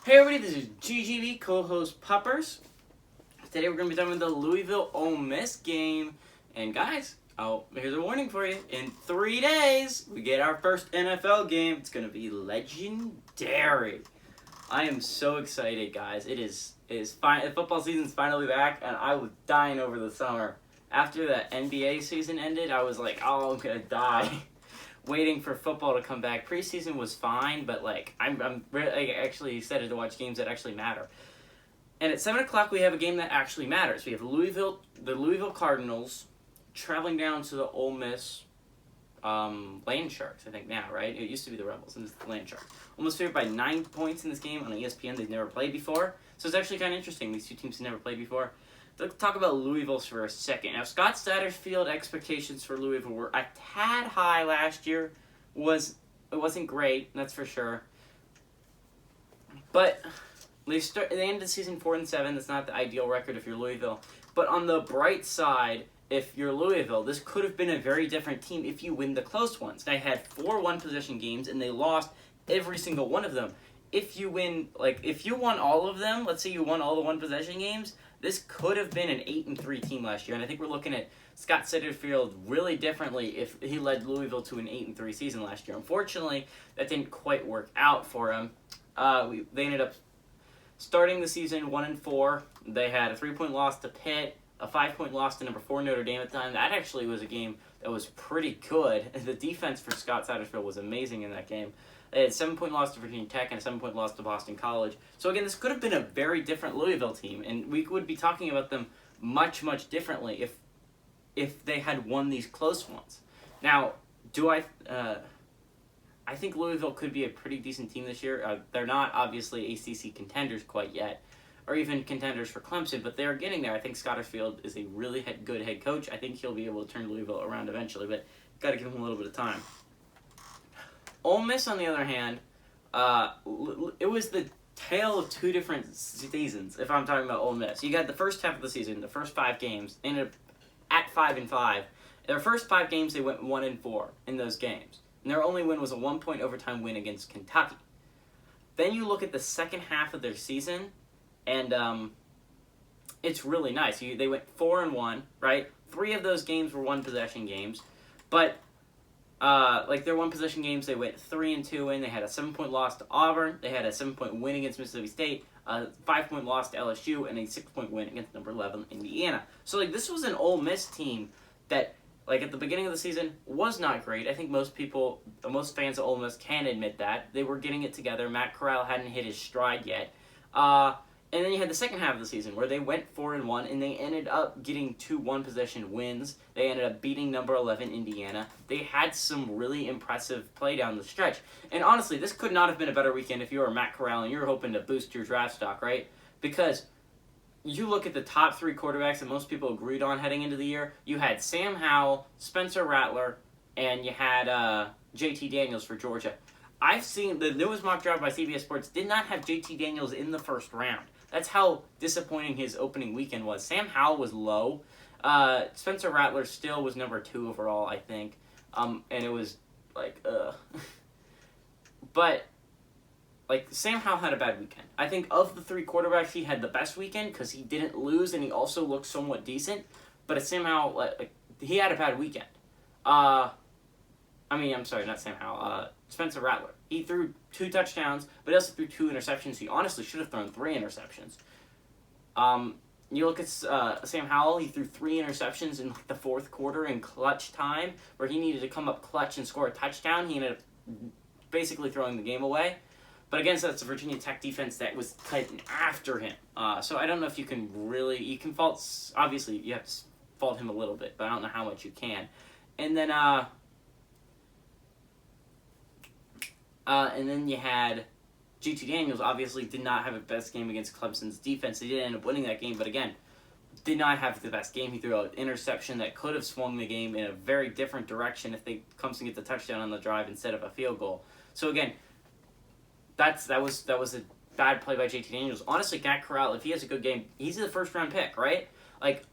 Hey everybody, this is GGB, co-host Puppers. Today we're going to be talking about the Louisville Ole Miss game. And guys, here's a warning for you. In 3 days, we get our first NFL game. It's going to be legendary. I am so excited, guys. It is fine. The football season's finally back, and I was dying over the summer. After the NBA season ended, I was like, oh, I'm going to die. Waiting for football to come back. Preseason was fine, but I'm really actually excited to watch games that actually matter. And at 7 o'clock, we have a game that actually matters. We have the Louisville Cardinals traveling down to the Ole Miss Land Sharks, I think now, right? It used to be the Rebels, and it's the Land Sharks. Almost favored by 9 points in this game on ESPN. They've never played before. So it's actually kind of interesting. These two teams have never played before. Let's talk about Louisville for a second. Now, Scott Satterfield expectations for Louisville were a tad high last year. It wasn't great, that's for sure. But they ended the season 4-7. That's not the ideal record if you're Louisville. But on the bright side, if you're Louisville, this could have been a very different team if you win the close ones. They had 4 one-possession games, and they lost every single one of them. If you won all of them, let's say you won all the one-possession games, this could have been an 8-3 team last year, and I think we're looking at Scott Satterfield really differently if he led Louisville to an 8-3 season last year. Unfortunately, that didn't quite work out for him. They ended up starting the season 1-4. They had a 3-point loss to Pitt, a 5-point loss to number 4 Notre Dame at the time. That actually was a game that was pretty good. The defense for Scott Satterfield was amazing in that game. They had a 7-point loss to Virginia Tech and a 7-point loss to Boston College. So again, this could have been a very different Louisville team, and we would be talking about them much, much differently if they had won these close ones. Now, I think Louisville could be a pretty decent team this year. They're not obviously ACC contenders quite yet, or even contenders for Clemson, but they're getting there. I think Satterfield is a really good head coach. I think he'll be able to turn Louisville around eventually, but got to give him a little bit of time. Ole Miss, on the other hand, it was the tale of two different seasons, if I'm talking about Ole Miss. You got the first half of the season, the first 5 games, ended up at 5-5. Their first 5 games, they went 1-4 in those games. And their only win was a 1-point overtime win against Kentucky. Then you look at the second half of their season, and it's really nice. They went 4-1, right? 3 of those games were one-possession games, but their one-possession games, they went 3-2 in. They had a 7-point loss to Auburn. They had a 7-point win against Mississippi State, a 5-point loss to LSU, and a 6-point win against number 11 Indiana. So this was an Ole Miss team that at the beginning of the season was not great. I think most fans of Ole Miss can admit that they were getting it together. Matt Corral hadn't hit his stride yet. And then you had the second half of the season where they went 4-1 and they ended up getting 2 one-possession wins. They ended up beating number 11 Indiana. They had some really impressive play down the stretch. And honestly, this could not have been a better weekend if you were Matt Corral and you were hoping to boost your draft stock, right? Because you look at the top 3 quarterbacks that most people agreed on heading into the year. You had Sam Howell, Spencer Rattler, and you had JT Daniels for Georgia. I've seen the newest mock draft by CBS Sports did not have JT Daniels in the first round. That's how disappointing his opening weekend was. Sam Howell was low. Spencer Rattler still was number 2 overall, I think. And it was But Sam Howell had a bad weekend. I think of the 3 quarterbacks, he had the best weekend because he didn't lose and he also looked somewhat decent. But Sam Howell, he had a bad weekend. I'm sorry, not Sam Howell. Spencer Rattler. He threw 2 touchdowns, but he also threw 2 interceptions. He honestly should have thrown 3 interceptions. You look at Sam Howell, he threw 3 interceptions in the 4th quarter in clutch time, where he needed to come up clutch and score a touchdown. He ended up basically throwing the game away. But against that's a Virginia Tech defense that was tight after him. So I don't know if you can fault, obviously you have to fault him a little bit, but I don't know how much you can. And then you had JT Daniels, obviously did not have a best game against Clemson's defense. They did end up winning that game, but again, did not have the best game. He threw an interception that could have swung the game in a very different direction if Clemson gets a touchdown on the drive instead of a field goal. So again, that was a bad play by JT Daniels. Honestly, Matt Corral, if he has a good game, he's the first-round pick, right?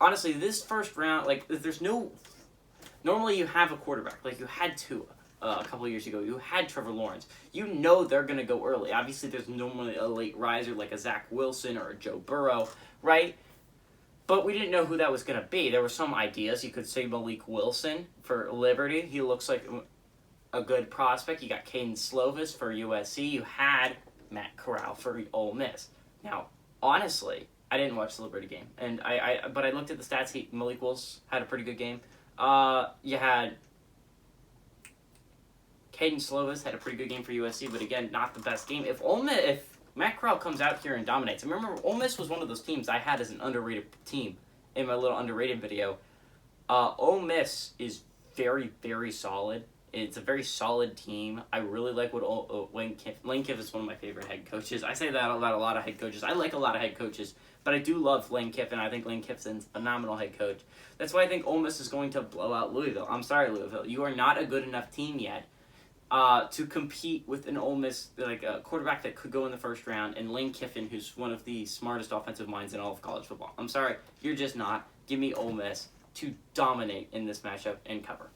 Honestly, this first round, there's no... Normally you have a quarterback, you had Tua. a couple of years ago. You had Trevor Lawrence. You know they're going to go early. Obviously, there's normally a late riser like a Zach Wilson or a Joe Burrow, right? But we didn't know who that was going to be. There were some ideas. You could say Malik Wilson for Liberty. He looks like a good prospect. You got Caden Slovis for USC. You had Matt Corral for Ole Miss. Now, honestly, I didn't watch the Liberty game, but I looked at the stats. Malik Wilson had a pretty good game. You had Caden Slovis had a pretty good game for USC, but again, not the best game. If Matt Corral comes out here and dominates, and remember, Ole Miss was one of those teams I had as an underrated team in my little underrated video. Ole Miss is very, very solid. It's a very solid team. I really like what Lane Kiffin is one of my favorite head coaches. I say that about a lot of head coaches. I like a lot of head coaches, but I do love Lane Kiffin. I think Lane Kiffin's a phenomenal head coach. That's why I think Ole Miss is going to blow out Louisville. I'm sorry, Louisville. You are not a good enough team yet to compete with an Ole Miss, like a quarterback that could go in the first round, and Lane Kiffin, who's one of the smartest offensive minds in all of college football. I'm sorry. You're just not. Give me Ole Miss to dominate in this matchup and cover.